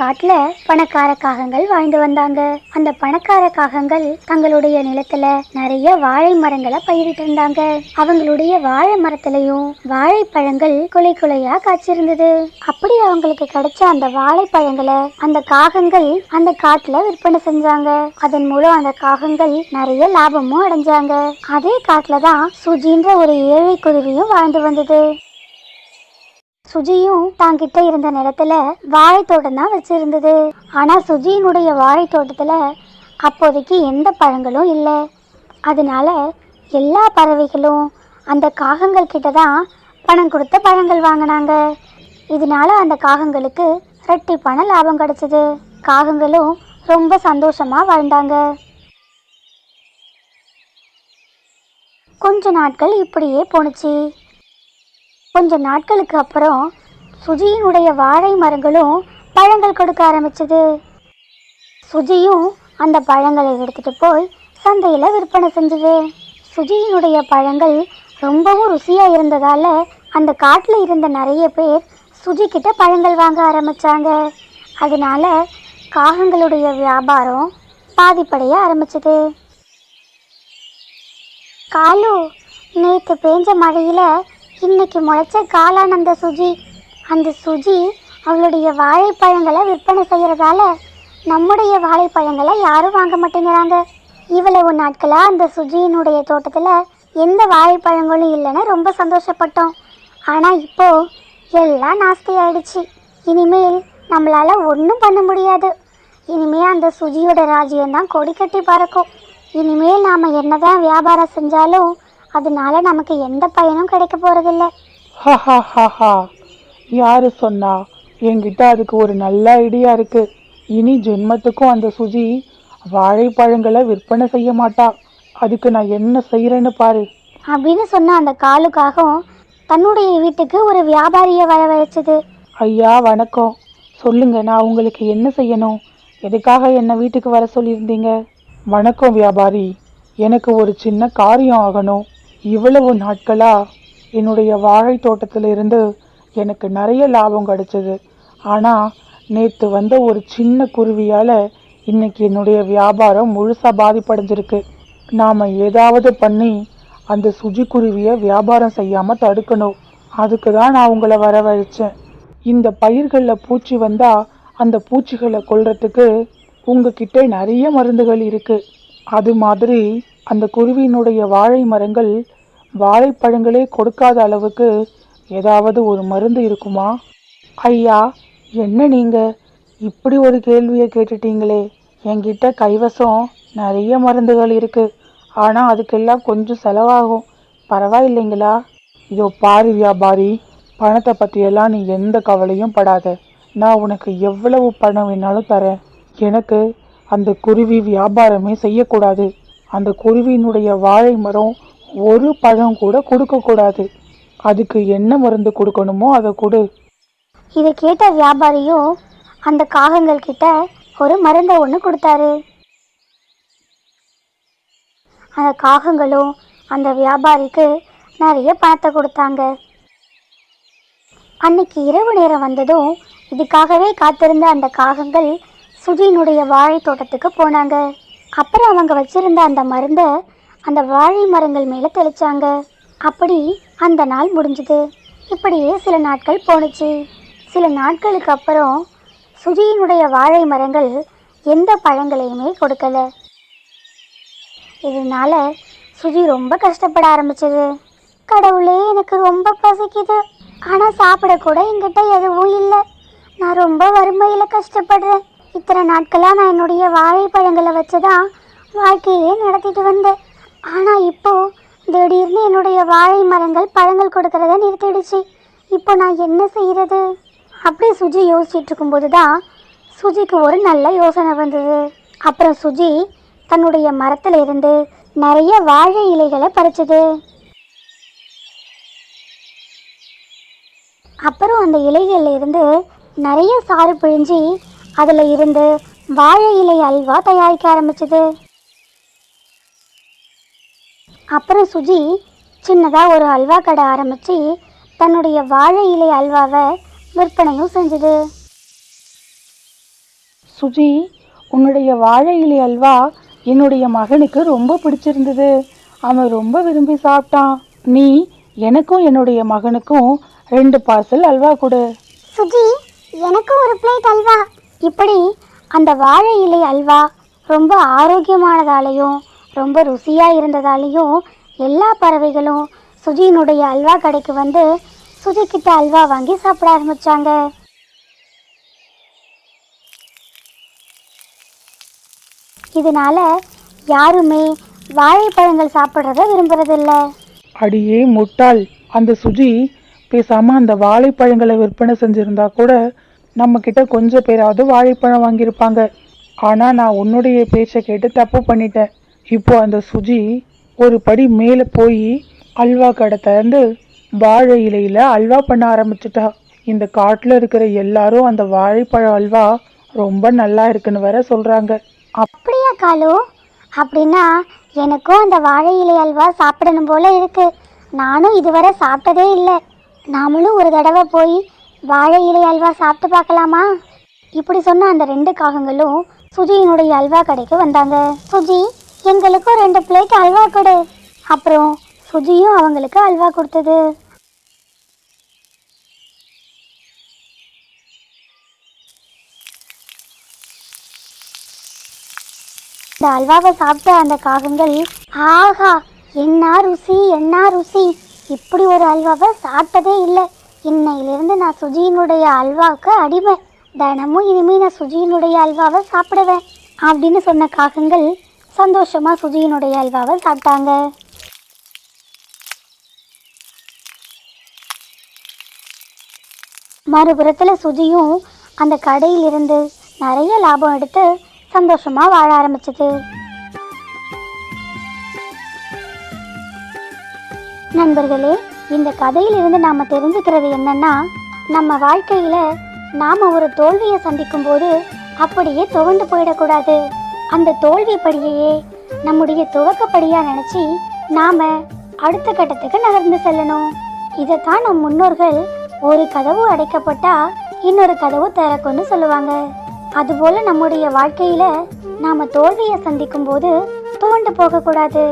காட்டுல பணக்கார காகங்கள் வாழ்ந்து வந்தாங்க. அந்த பணக்கார காகங்கள் தங்களுடைய நிலத்துல நிறைய வாழை மரங்களை பயிரிட்டு இருந்தாங்க. அவங்களுடைய வாழை மரத்திலையும் வாழைப்பழங்கள் குலை குலையா காய்ச்சிருந்தது. அப்படி அவங்களுக்கு கிடைச்ச அந்த வாழைப்பழங்களை அந்த காகங்கள் அந்த காட்டுல விற்பனை செஞ்சாங்க. அதன் மூலம் அந்த காகங்கள் நிறைய லாபமும் அடைஞ்சாங்க. அதே காட்டுலதான் சுஜின்ற ஒரு ஏழை குருவியும் வாழ்ந்து வந்தது. சுஜியும் தாங்கிட்ட இருந்த நிலத்துல வாழை தோட்டம் தான் வச்சிருந்தது. ஆனா சுஜியினுடைய வாழை தோட்டத்துல அப்போதைக்கு எந்த பழங்களும் இல்லை. அதனால எல்லா பறவைகளும் அந்த காகங்கள் கிட்ட தான் பணம் கொடுத்த பழங்கள் வாங்கினாங்க. இதனால அந்த காகங்களுக்கு ரெட்டிப்பான லாபம் கிடைச்சது. காகங்களும் ரொம்ப சந்தோஷமா வாழ்ந்தாங்க. கொஞ்ச நாட்கள் இப்படியே போணுச்சு. கொஞ்ச நாட்களுக்கு அப்புறம் சுஜியினுடைய வாழை மரங்களும் பழங்கள் கொடுக்க ஆரம்பிச்சது. சுஜியும் அந்த பழங்களை எடுத்துட்டு போய் சந்தையில் விற்பனை செஞ்சது. சுஜியினுடைய பழங்கள் ரொம்பவும் ருசியாக இருந்ததால் அந்த காட்டில் இருந்த நிறைய பேர் சுஜி கிட்ட பழங்கள் வாங்க ஆரம்பித்தாங்க. அதனால காகங்களுடைய வியாபாரம் பாதிப்படைய ஆரம்பிச்சது. காலு, நேற்று பேஞ்ச மழையில் இன்னைக்கு முளைச்ச காளான் அந்த சுஜி அவளுடைய வாழைப்பழங்களை விற்பனை செய்கிறதால நம்முடைய வாழைப்பழங்களை யாரும் வாங்க மாட்டேங்கிறாங்க. இவ்வளவு நாட்களாக அந்த சுஜியினுடைய தோட்டத்தில் எந்த வாழைப்பழங்களும் இல்லைன்னு ரொம்ப சந்தோஷப்பட்டோம். ஆனால் இப்போது எல்லாம் நாஸ்தி ஆயிடுச்சு. இனிமேல் நம்மளால் ஒன்றும் பண்ண முடியாது. இனிமேல் அந்த சுஜியோட ராஜ்யம்தான் கொடி கட்டி பறக்கும். இனிமேல் நாம் என்னதான் வியாபாரம் செஞ்சாலும் அதனால நமக்கு எந்த பயனும் கிடைக்க போறதில்ல. யாரு சொன்னா? என்கிட்ட அதுக்கு ஒரு நல்ல ஐடியா இருக்கு. இனி ஜென்மத்துக்கும் அந்த சுஜி வாழைப்பழங்களை விற்பனை செய்ய மாட்டா. அதுக்கு நான் என்ன செய்யறேன்னு பாரு அப்படின்னு சொன்ன அந்த காலுக்காகவும் தன்னுடைய வீட்டுக்கு ஒரு வியாபாரியை வரவழைச்சது. ஐயா வணக்கம், சொல்லுங்க, நான் உங்களுக்கு என்ன செய்யணும்? எதுக்காக என்ன வீட்டுக்கு வர சொல்லியிருந்தீங்க? வணக்கம் வியாபாரி, எனக்கு ஒரு சின்ன காரியம் ஆகணும். இவ்வளவு நாட்களா என்னுடைய வாழை தோட்டத்திலிருந்து எனக்கு நிறைய லாபம் கிடைச்சது. ஆனால் நேற்று வந்த ஒரு சின்ன குருவியால் இன்னைக்கு என்னுடைய வியாபாரம் முழுசாக பாதிப்படைஞ்சிருக்கு. நாம் ஏதாவது பண்ணி அந்த சுஜி குருவியை வியாபாரம் செய்யாமல் தடுக்கணும். அதுக்கு தான் நான் உங்களை வரவழைச்சேன். இந்த பயிர்களில் பூச்சி வந்தால் அந்த பூச்சிகளை கொல்றதுக்கு உங்ககிட்ட நிறைய மருந்துகள் இருக்குது. அது மாதிரி அந்த குருவியினுடைய வாழை மரங்கள் வாழைப்பழங்களே கொடுக்காத அளவுக்கு ஏதாவது ஒரு மருந்து இருக்குமா? ஐயா, என்ன நீங்கள் இப்படி ஒரு கேள்வியை கேட்டுட்டீங்களே. என்கிட்ட கைவசம் நிறைய மருந்துகள் இருக்குது. ஆனால் அதுக்கெல்லாம் கொஞ்சம் செலவாகும். பரவாயில்லைங்களா? இதோ பாரு வியாபாரி, பணத்தை பற்றியெல்லாம் நீ எந்த கவலையும் படாத. நான் உனக்கு எவ்வளவு பணம் வேணாலும் தரேன். எனக்கு அந்த குருவி வியாபாரமே செய்யக்கூடாது. அந்த குருவியினுடைய வாழை மரம் ஒரு பழம் கூட கொடுக்கக்கூடாது. அதுக்கு என்ன மருந்து கொடுக்கணுமோ அதை கொடு. இதை கேட்ட வியாபாரியும் அந்த காகங்கள் கிட்ட ஒரு மருந்தை ஒன்று கொடுத்தாரு. அந்த காகங்களும் அந்த வியாபாரிக்கு நிறைய பணத்தை கொடுத்தாங்க. அன்னைக்கு இரவு நேரம் வந்ததும் இதுக்காகவே காத்திருந்த அந்த காகங்கள் சுஜியினுடைய வாழை தோட்டத்துக்கு போனாங்க. அப்புறம் அவங்க வச்சிருந்த அந்த மருந்தை அந்த வாழை மரங்கள் மேலே தெளிச்சாங்க. அப்படி அந்த நாள் முடிஞ்சுது. இப்படியே சில நாட்கள் போணுச்சு. சில நாட்களுக்கு அப்புறம் சுஜியினுடைய வாழை மரங்கள் எந்த பழங்களையுமே கொடுக்கல. இதனால சுஜி ரொம்ப கஷ்டப்பட ஆரம்பிச்சது. கடவுளே, எனக்கு ரொம்ப பசிக்குது, ஆனால் சாப்பிடக்கூட என்கிட்ட எதுவும் இல்லை. நான் ரொம்ப வறுமையில் கஷ்டப்படுறேன். இத்தனை நாட்களாக நான் என்னுடைய வாழைப்பழங்களை வச்சு தான் வாழ்க்கையே நடத்திட்டு வந்தேன். ஆனால் இப்போது திடீர்னு என்னுடைய வாழை மரங்கள் பழங்கள் கொடுக்கறத நிறுத்திடுச்சு. இப்போ நான் என்ன செய்கிறது? அப்படி சுஜி யோசிச்சுட்டு இருக்கும்போது தான் சுஜிக்கு ஒரு நல்ல யோசனை வந்தது. அப்புறம் சுஜி தன்னுடைய மரத்தில் இருந்து நிறைய வாழை இலைகளை பறிச்சது. அப்புறம் அந்த இலைகள்ல இருந்து நிறைய சாறு பிழிஞ்சி அதில் இருந்து வாழை இலை அல்வா தயாரிக்க ஆரம்பிச்சது. அப்புறம் சுஜி சின்னதாக ஒரு அல்வா கடை ஆரம்பித்து தன்னுடைய வாழை இலை அல்வாவை விற்பனையும் செஞ்சது. சுஜி, உன்னுடைய வாழை இலை அல்வா என்னுடைய மகனுக்கு ரொம்ப பிடிச்சிருந்தது. அவன் ரொம்ப விரும்பி சாப்பிட்டான். நீ எனக்கும் என்னுடைய மகனுக்கும் 2 பார்சல் அல்வா கொடு. சுஜி, எனக்கும் ஒரு பிளேட் அல்வா. இப்படி அந்த வாழை இலை அல்வா ரொம்ப ஆரோக்கியமானதாலையும் ரொம்ப ருசியாக இருந்ததாலையும் எல்லா பறவைகளும் சுஜியினுடைய அல்வா கடைக்கு வந்து சுஜிக்கிட்ட அல்வா வாங்கி சாப்பிட ஆரம்பிச்சாங்க. இதனால யாருமே வாழைப்பழங்கள் சாப்பிட்றத விரும்புறதில்ல. அடியே முட்டாள், அந்த சுஜி பேசாம அந்த வாழைப்பழங்களை விற்பனை செஞ்சிருந்தா கூட நம்ம கிட்ட கொஞ்சம் பேராவது வாழைப்பழம் வாங்கியிருப்பாங்க. ஆனா நான் உன்னுடைய பேச்சை கேட்டு தப்பு பண்ணிட்டேன். இப்போ அந்த சுஜி ஒரு படி மேலே போய் அல்வா கடை திறந்து வாழை இலையில அல்வா பண்ண ஆரம்பிச்சிட்டா. இந்த காட்டுல இருக்கிற எல்லாரும் அந்த வாழைப்பழ அல்வா ரொம்ப நல்லா இருக்குன்னு வேற சொல்றாங்க. அப்படியா காலு? அப்படின்னா எனக்கும் அந்த வாழை இலை அல்வா சாப்பிடணும் போல இருக்கு. நானும் இதுவரை சாப்பிட்டதே இல்லை. நாமளும் ஒரு தடவை போய் வாழை இலை அல்வா சாப்பிட்டு பார்க்கலாமா? இப்படி சொன்ன அந்த 2 காகங்களும் சுஜியினுடைய அல்வா கடைக்கு வந்தாங்க. சுஜி, எங்களுக்கும் 2 பிளேட் அல்வா கொடு. அப்புறம் சுஜியும் அவங்களுக்கு அல்வா கொடுத்தது. இந்த அல்வாவை சாப்பிட்ட அந்த காகங்கள், ஆஹா, என்ன ருசி, என்ன ருசி, இப்படி ஒரு அல்வாவை சாப்பிட்டதே இல்லை. இன்னையிலிருந்து நான் சுஜியினுடைய அல்வாவுக்கு அடிமை. தினமும் இனிமேல் நான் சுஜியினுடைய அல்வாவை சாப்பிடுவேன் அப்படின்னு சொன்ன காகங்கள் சந்தோஷமா சுஜியினுடைய அல்வாவை சாப்பிட்டாங்க. மறுபுறத்தில் சுஜியும் அந்த கடையிலிருந்து நிறைய லாபம் எடுத்து சந்தோஷமா வாழ ஆரம்பிச்சது. நண்பர்களே, இந்த கதையிலிருந்து நாம் தெரிஞ்சுக்கிறது என்னன்னா, நம்ம வாழ்க்கையில் நாம் ஒரு தோல்வியை சந்திக்கும் போது அப்படியே துவண்டு போயிடக்கூடாது. அந்த தோல்வி படியையே நம்முடைய துவக்கப்படியாக நினச்சி நாம் அடுத்த கட்டத்துக்கு நகர்ந்து செல்லணும். இதைத்தான் நம் முன்னோர்கள் ஒரு கதவு அடைக்கப்பட்டா இன்னொரு கதவு திறக்கும்னு சொல்லுவாங்க. அதுபோல் நம்முடைய வாழ்க்கையில் நாம் தோல்வியை சந்திக்கும் போது துவண்டு போகக்கூடாது.